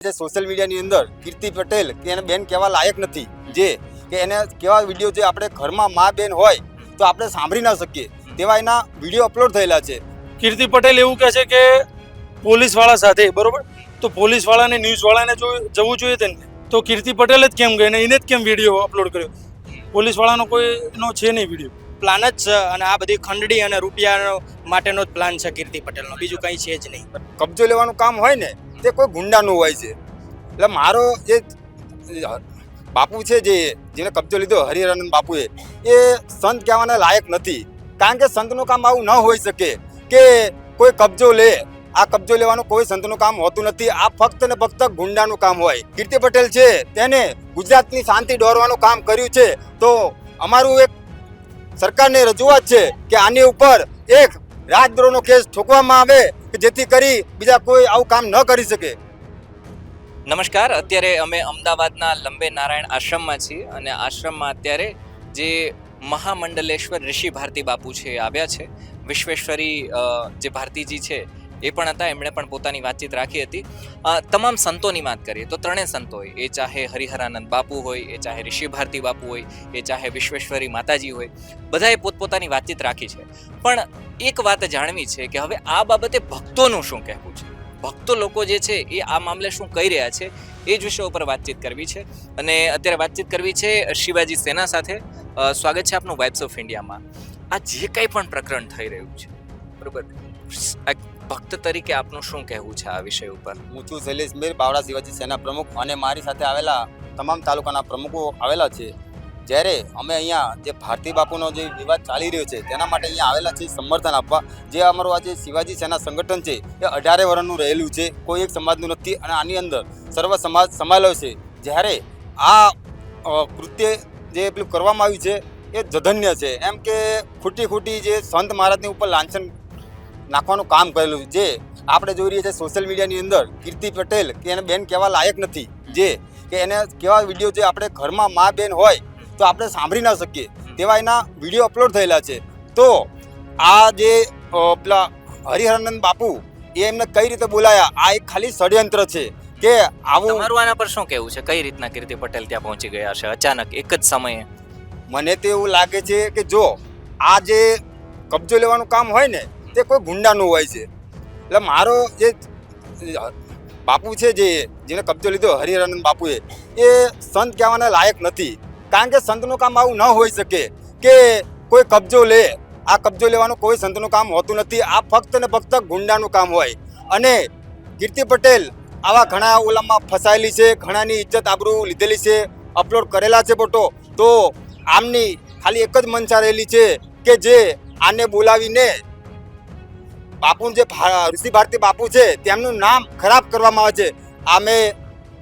જે સોશિયલ મીડિયાની અંદર કીર્તિ પટેલ કે એને બેન કહેવા લાયક નથી, જે કે એને કેવા વિડીયો જે આપણે ઘરમાં મા બેન હોય તો આપણે સાંભળી ના શકીએ તેવા એના વિડીયો અપલોડ થયેલા છે. કીર્તિ પટેલ એવું કહે છે કે પોલીસવાળા સાથે, બરોબર, તો પોલીસવાળાને ન્યૂઝવાળાને જવું જોઈએ તેને, તો કીર્તિ પટેલ જ કેમ ગઈ ને એને જ કેમ વિડીયો અપલોડ કર્યો? પોલીસવાળાનો કોઈનો છે નહીં વિડીયો. પ્લાન જ છે અને આ બધી ખંડડી અને રૂપિયા માટેનો જ પ્લાન છે કીર્તિ પટેલનો, બીજું કંઈ છે જ નહીં. કબજો લેવાનું કામ હોય ને તે કોઈ ગુંડાનું હોય છે. એટલે મારો જે બાપુ છે જેને કબજો લીધો હરિહરાનંદ બાપુએ, એ સંત કહેવાના લાયક નથી. કારણ કે સંતનું કામ આવું ન હોઈ શકે કે કોઈ કબજો લે. આ કબજો લેવાનું કોઈ સંતનું કામ હોતું નથી. આ ફક્ત ને ફક્ત ગુંડાનું કામ હોય. કીર્તિ પટેલ છે તેને ગુજરાતની શાંતિ દોરવાનું કામ કર્યું છે. તો અમારું એક સરકારને રજૂઆત છે કે આની ઉપર એક રાજદ્રોહનો કેસ ઠોકવામાં આવે કે જેથી કરી બીજા કોઈ આવું કામ ન કરી શકે. નમસ્કાર, અત્યારે અમે અમદાવાદના લંબે નારાયણ આશ્રમમાં છીએ અને આશ્રમમાં અત્યારે જે મહામંડલેશ્વર ઋષિ ભારતી બાપુ છે આવ્યા છે. વિશ્વેશ્વરી જે ભારતીજી છે એ પણ હતા, એમણે પણ પોતાની વાતચીત રાખી હતી. તમામ સંતોની વાત કરીએ તો ત્રણેય સંતો હોય, એ ચાહે હરિહરાનંદ બાપુ હોય, એ ચાહે ઋષિ ભારતી બાપુ હોય, એ ચાહે વિશ્વેશ્વરી માતાજી હોય, બધાએ પોતપોતાની વાતચીત રાખી છે. પણ એક વાત જાણવી છે કે હવે આ બાબતે ભક્તોનું શું કહેવું છે, ભક્તો લોકો જે છે એ આ મામલે શું કહી રહ્યા છે, એ જ વિષય ઉપર વાતચીત કરવી છે. અને અત્યારે વાતચીત કરવી છે શિવાજી સેના સાથે. સ્વાગત છે આપનું વાઇબ્સ ઓફ ઇન્ડિયામાં. આ જે કંઈ પણ પ્રકરણ થઈ રહ્યું છે, બરોબર, ભક્ત તરીકે આપનું શું કહેવું છે આ વિષય ઉપર? હું છું શૈલેષ મેર, બાવળા શિવાજી સેના પ્રમુખ, અને મારી સાથે આવેલા તમામ તાલુકાના પ્રમુખો આવેલા છે. જ્યારે અમે અહીંયા જે ભારતી બાપુનો જે વિવાદ ચાલી રહ્યો છે તેના માટે અહીંયા આવેલા છે સમર્થન આપવા. જે અમારું આ જે શિવાજી સેના સંગઠન છે એ 18 વર્ષનું રહેલું છે, કોઈ એક સમાજનું નથી અને આની અંદર સર્વ સમાજ સમાયેલો છે. જ્યારે આ કૃત્ય જે પેલું કરવામાં આવ્યું છે એ જધન્ય છે. એમ કે ખોટી જે સંત મહારાજની ઉપર લાંછન નાખવાનું કામ કરેલું જે આપણે જોઈ રહ્યા છીએ સોશિયલ મીડિયાની અંદર. કીર્તિ પટેલ કે એને બેન કહેવા લાયક નથી, જે કે એને કેવા વિડીયો જે આપણે ઘરમાં મા બેન હોય તો આપણે સાંભળી ના શકીએ તેવા એના વિડીયો અપલોડ થયેલા છે. તો આ જે પેલા હરિહરાનંદ બાપુ એ એમને કઈ રીતે બોલાયા, આ એક ખાલી ષડયંત્ર છે કે આવું. તમારું આના પર શું કહેવું છે? કઈ રીતના કીર્તિ પટેલ ત્યાં પહોંચી ગયા છે અચાનક એક જ સમયે? મને તો એવું લાગે છે કે જો આ જે કબજો લેવાનું કામ હોય ને તે કોઈ ગુંડાનું હોય છે. એટલે મારો જે બાપુ છે જેને કબજો લીધો હરિહરાનંદ બાપુએ, એ સંત કહેવાના લાયક નથી. કારણ કે સંતનું કામ આવું ન હોઈ શકે કે કોઈ કબજો લે. આ કબજો લેવાનું કોઈ સંતનું કામ હોતું નથી. આ ફક્ત ને ફક્ત ગુંડાનું કામ હોય. અને કીર્તિ પટેલ આવા ઘણા ઓલામાં ફસાયેલી છે, ઘણાની ઇજ્જત આબરૂ લીધેલી છે, અપલોડ કરેલા છે ફોટો. તો આમની ખાલી એક જ મનસા રહેલી છે કે જે આને બોલાવીને બાપુ જે ઋષિ ભારતી બાપુ છે તેમનું નામ ખરાબ કરવામાં આવે છે.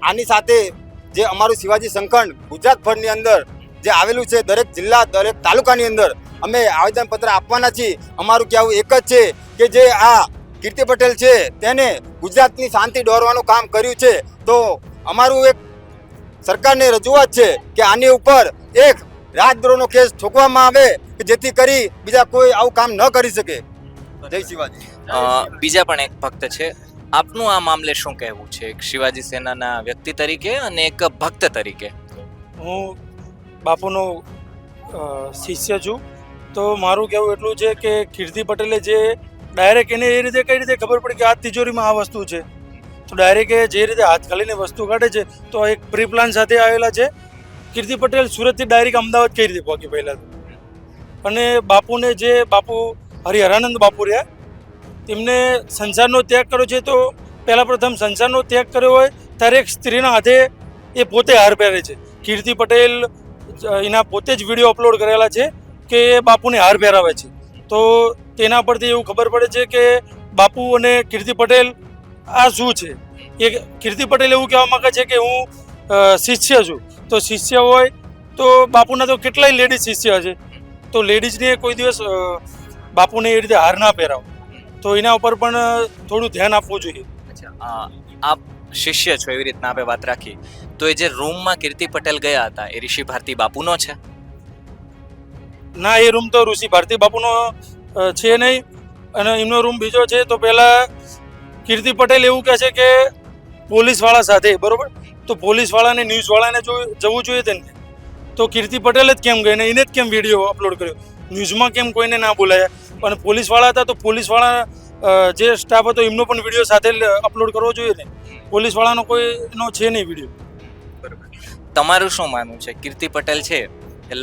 આની સાથે જે અમારું શિવાજી સંગઠન ગુજરાતભરની અંદર જે આવેલું છે, દરેક જિલ્લા દરેક તાલુકાની અંદર અમે આવેદનપત્ર આપવાના છીએ. અમારું કહેવું એક જ છે કે જે આ કીર્તિ પટેલ છે તેને ગુજરાતની શાંતિ દોરવાનું કામ કર્યું છે. તો અમારું એક સરકારને રજૂઆત છે કે આની ઉપર એક રાજદ્રોહનો કેસ ઠોકવામાં આવે કે જેથી કરી બીજા કોઈ આવું કામ ન કરી શકે. જય શિવાજી. બીજા પણ એક ભક્ત છે, આપનું આ મામલે શું કહેવું છે એક શિવાજી સેનાના વ્યક્તિ તરીકે અને એક ભક્ત તરીકે? હું બાપુનો શિષ્ય છું, તો મારું કહેવું એટલું છે કે કીર્તિ પટેલે જે ડાયરેક્ટ એને એ રીતે કઈ રીતે ખબર પડી કે આ તિજોરીમાં આ વસ્તુ છે, તો ડાયરેક્ટ જે રીતે હાથ ખાલીને વસ્તુ કાઢે છે, તો એક પ્રી પ્લાન સાથે આવેલા છે. કીર્તિ પટેલ સુરતથી ડાયરેક્ટ અમદાવાદ કઈ રીતે પહોંચી પહેલાં, અને બાપુને જે બાપુ હરિહરાનંદ બાપુ રહ્યા તેમને સંસારનો ત્યાગ કર્યો છે. તો પહેલાં પ્રથમ સંસારનો ત્યાગ કર્યો હોય ત્યારે એક સ્ત્રીના હાથે એ પોતે હાર પહેરે છે. કીર્તિ પટેલ એના પોતે જ વિડીયો અપલોડ કરેલા છે કે એ બાપુને હાર પહેરાવે છે. તો તેના પરથી એવું ખબર પડે છે કે બાપુ અને કીર્તિ પટેલ આ શું છે. એ કીર્તિ પટેલ એવું કહેવા માગે છે કે હું શિષ્ય છું. તો શિષ્ય હોય તો બાપુના તો કેટલાય લેડીઝ શિષ્ય છે, તો લેડીઝને કોઈ દિવસ બાપુને એ રીતે હાર ના પહેરાવો. તો એના ઉપર પણ થોડું ધ્યાન આપવું જોઈએ. અચ્છા, આપ શિષ્ય છો એવી રીતના આપણે વાત રાખી, તો એ જે રૂમમાં કીર્તિ પટેલ ગયા હતા એ ઋષિ ભારતી બાપુનો છે? ના, એ રૂમ તો ઋષિ ભારતી બાપુનો છે નહીં, અને એમનો રૂમ બીજો છે. તો પહેલાં કીર્તિ પટેલ એવું કહે છે કે પોલીસવાળા સાથે, બરોબર, તો પોલીસવાળાને ન્યૂઝવાળાને જો જવું જોઈએ તેને, તો કીર્તિ પટેલ જ કેમ ગઈ ને એને જ કેમ વિડીયો અપલોડ કર્યો? ન્યૂઝમાં કેમ કોઈને ના બોલાયા? અને પોલીસવાળા હતા તો પોલીસવાળા જે સ્ટાફ હતો એમનો પણ વિડીયો સાથે અપલોડ કરવો જોઈએ ને. પોલીસવાળાનો કોઈનો છે નહીં વિડીયો. તમારું શું માનવું છે? કીર્તિ પટેલ છે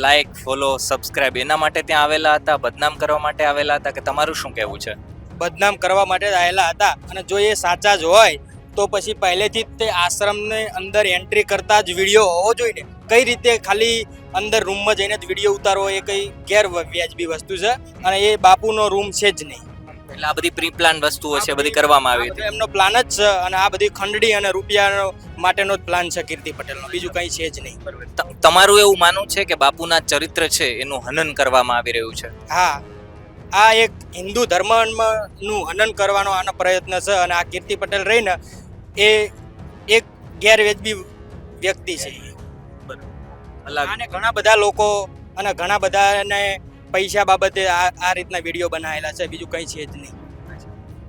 લાઈક, ફોલો, સબસ્ક્રાઇબ એના માટે ત્યાં આવેલા હતા, બદનામ કરવા માટે આવેલા હતા, કે તમારું શું કહેવું છે? બદનામ કરવા માટે જ આવેલા હતા. અને જો એ સાચા જ હોય તો પછી પહેલેથી જ તે આશ્રમને અંદર એન્ટ્રી કરતા જ વિડીયો હોવો જોઈએ. કઈ રીતે ખાલી અંદર રૂમમાં જઈને જ વિડીયો ઉતારવો એ કઈ ગેરવ્યાજબી વસ્તુ છે, અને એ બાપુનો રૂમ છે જ નહીં. એટલે આ બધી પ્રી પ્લાન વસ્તુઓ છે, બધી કરવામાં આવી હતી. એમનો પ્લાન જ છે, અને આ બધી ખંડડી અને રૂપિયા માટેનો જ પ્લાન છે કીર્તિ પટેલનો, બીજું કંઈ છે જ નહીં. તમારું એવું માનવું છે કે બાપુના ચરિત્ર છે એનું હનન કરવામાં આવી રહ્યું છે? હા, આ એક હિન્દુ ધર્મનું હનન કરવાનો આનો પ્રયત્ન છે, અને આ કીર્તિ પટેલ રહીને એ એક ગેરવ્યાજબી વ્યક્તિ છે. અને ઘણા બધા લોકો અને ઘણા બધાને પૈસા બાબતે આ રીતના વિડીયો બનાવેલા છે, બીજું કંઈ છે જ નહીં.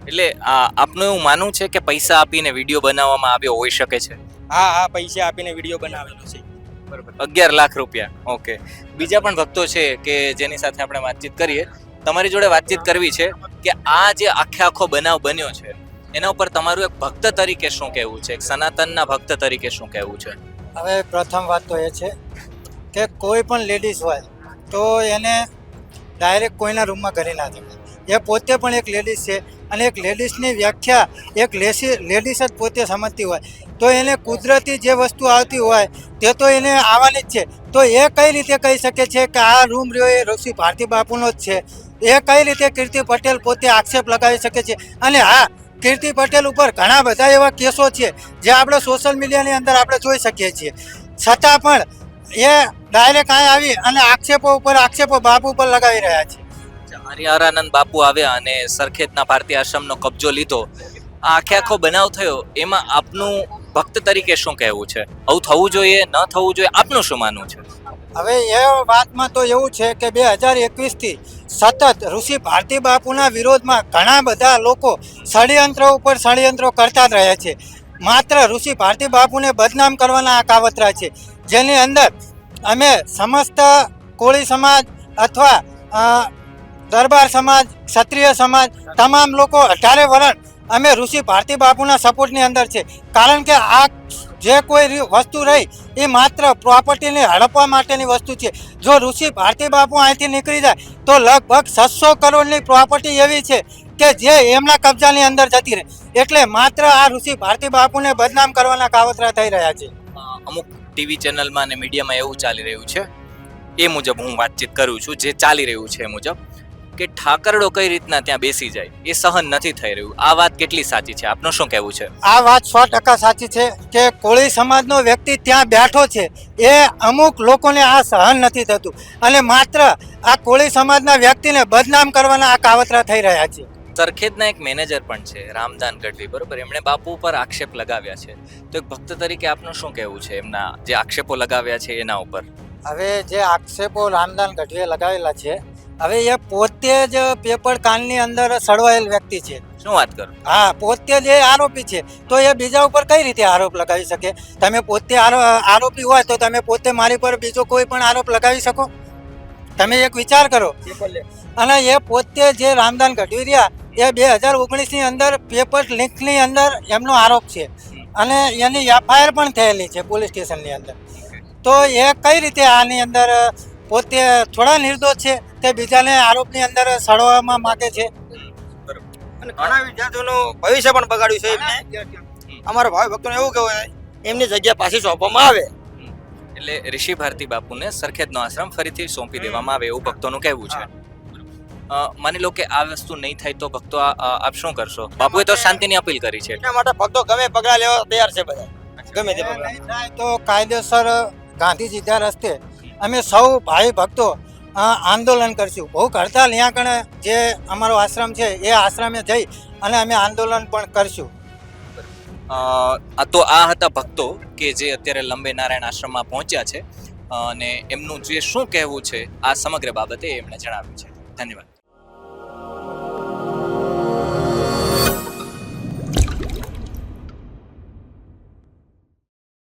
એટલે આપનું એવું માનવું છે કે પૈસા આપીને વિડીયો બનાવવામાં આવ્યો હોઈ શકે છે? હા હા, પૈસા આપીને વિડીયો બનાવેલો છે. બરોબર, 11 લાખ રૂપિયા. ઓકે, બીજા પણ ભક્તો છે કે જેની સાથે આપણે વાતચીત કરીએ. તમારી જોડે વાતચીત કરવી છે કે આ જે આખો બનાવ બન્યો છે એના ઉપર તમારું એક ભક્ત તરીકે શું કહેવું છે, એક સનાતનના ભક્ત તરીકે શું કહેવું છે? હવે પ્રથમ વાત તો એ છે કે કોઈ પણ લેડીઝ હોય તો એને ડાયરેક્ટ કોઈના રૂમમાં ઘરે ના જવાય. એ પોતે પણ એક લેડીઝ છે, અને એક લેડીઝની વ્યાખ્યા એક લેડીઝ જ પોતે સમજતી હોય તો એને કુદરતી જે વસ્તુ આવતી હોય તે તો એને આવવાની જ છે. તો એ કઈ રીતે કહી શકે છે કે આ રૂમ રહ્યો એ ઋષિ ભારતી બાપુનો જ છે? એ કઈ રીતે કીર્તિ પટેલ પોતે આક્ષેપ લગાવી શકે છે? અને હા, કીર્તિ પટેલ ઉપર ઘણા બધા એવા કેસો છે જે આપણે સોશિયલ મીડિયાની અંદર આપણે જોઈ શકીએ છીએ, છતાં પણ એ ડાયરેક્ટ અહીં આવી અને આક્ષેપો બાપુ ઉપર લગાવી રહ્યા છે. હરિહરાનંદ બાપુ આવ્યા અને સરખેજના ભારતીય આશ્રમનો કબજો લીધો, આ આખો બનાવ થયો, એમાં આપનું ભક્ત તરીકે શું કહેવું છે? આવું થવું જોઈએ, ન થવું જોઈએ, આપનું શું માનવું છે? હવે એ વાતમાં તો એવું છે કે 2021થી સતત ઋષિ ભારતી બાપુના વિરોધમાં ઘણા બધા લોકો ષડયંત્રો કરતા જ રહે છે. માત્ર ઋષિ ભારતી બાપુને બદનામ કરવાના આ કાવતરા છે, જેની અંદર અમે સમસ્ત કોળી સમાજ અથવા દરબાર સમાજ, ક્ષત્રિય સમાજ, તમામ લોકો 18 વરણ અમે ઋષિ ભારતી બાપુના સપોર્ટની અંદર છે. કારણ કે આ જે કોઈ વસ્તુ રહી એ માત્ર પ્રોપર્ટીને હડપવા માટેની વસ્તુ છે. જો ઋષિ ભારતી બાપુ અહીંથી નીકળી જાય તો લગભગ 600 કરોડની પ્રોપર્ટી એવી છે કે જે એમના કબજાની અંદર જતી રહે. એટલે માત્ર આ ઋષિ ભારતી બાપુને બદનામ કરવાના કાવતરા થઈ રહ્યા છે. અમુક ટીવી ચેનલમાં અને મીડિયામાં એવું ચાલી રહ્યું છે, એ મુજબ હું વાતચીત કરું છું, જે ચાલી રહ્યું છે એ મુજબ કે ઠાકરડો કઈ રીતના ત્યાં બેસી જાય એ સહન નથી થઈ રહ્યું. આ વાત કેટલી સાચી છે? આપનું શું કહેવું છે? આ વાત 100% સાચી છે કે કોળી સમાજનો વ્યક્તિ ત્યાં બેઠો છે, એ અમુક લોકોને આ સહન નથી થતું, અને માત્ર આ કોળી સમાજના વ્યક્તિને બદનામ કરવાના આ કાવતરા થઈ રહ્યા છે. સરખેજના એક મેનેજર પણ છે, રામદાન ગઢવી, બરોબર, એમણે બાપુ ઉપર આક્ષેપ લગાવ્યા છે. તો એક ભક્ત તરીકે આપનું શું કહેવું છે એમના જે આક્ષેપો લગાવ્યા છે એના ઉપર? હવે જે આક્ષેપો રામદાન ગઢવીએ લગાવેલા છે, હવે એ પોતે જ પેપર કાનની અંદર સડવાયેલ વ્યક્તિ છે. શું વાત કરો? હા, પોતે જ આરોપી છે, તો એ બીજા ઉપર કઈ રીતે આરોપ લગાવી શકે? તમે પોતે આરોપી હોય તો તમે પોતે મારી પર બીજો કોઈ પણ આરોપ લગાવી શકો? તમે એક વિચાર કરો. અને એ પોતે જે રામદાન ગઢવી રહ્યા એ 2019ની અંદર પેપર લીકની અંદર એમનો આરોપ છે, અને એની FIR પણ થયેલી છે પોલીસ સ્ટેશનની અંદર. તો એ કઈ રીતે આની અંદર પોતે થોડા નિર્દોષ છે તે બીજાને આરોપની અંદર સડવામાં માંગે છે? અને ઘણા વિદ્યાર્થીઓનું ભવિષ્ય પણ બગાડ્યું છે એમને. અમારા ભાઈ ભક્તોને એવું કહેવાય એમની જગ્યા પાછી સોંપવામાં આવે. એટલે ઋષિ ભારતી બાપુને સરખેજનો આશ્રમ ફરીથી સોંપી દેવામાં આવે એવું ભક્તોનું કહેવું છે. માની લો કે આ વસ્તુ નહીં થાય તો ભક્તો આપ શું કરશો? બાપુએ તો શાંતિની અપીલ કરી છે. એના માટે ભક્તો ગમે પગલાં લેવા તૈયાર છે બધા, ગમે તે પગલાં. નહીં થાય તો કાયદેસર ગાંધીજીના રસ્તે અમે સૌ ભાઈ ભક્તો આંદોલન કરશું. ભૂખ હડતાલ અહીંયા કણે જે અમારો આશ્રમ છે એ આશ્રમે જઈ અને અમે આંદોલન પણ કરશું. તો આ હતા ભક્તો કે જે અત્યારે લંબે નારાયણ આશ્રમમાં પહોંચ્યા છે, અને એમનું જે શું કહેવું છે આ સમગ્ર બાબતે એમણે જણાવ્યું છે. ધન્યવાદ.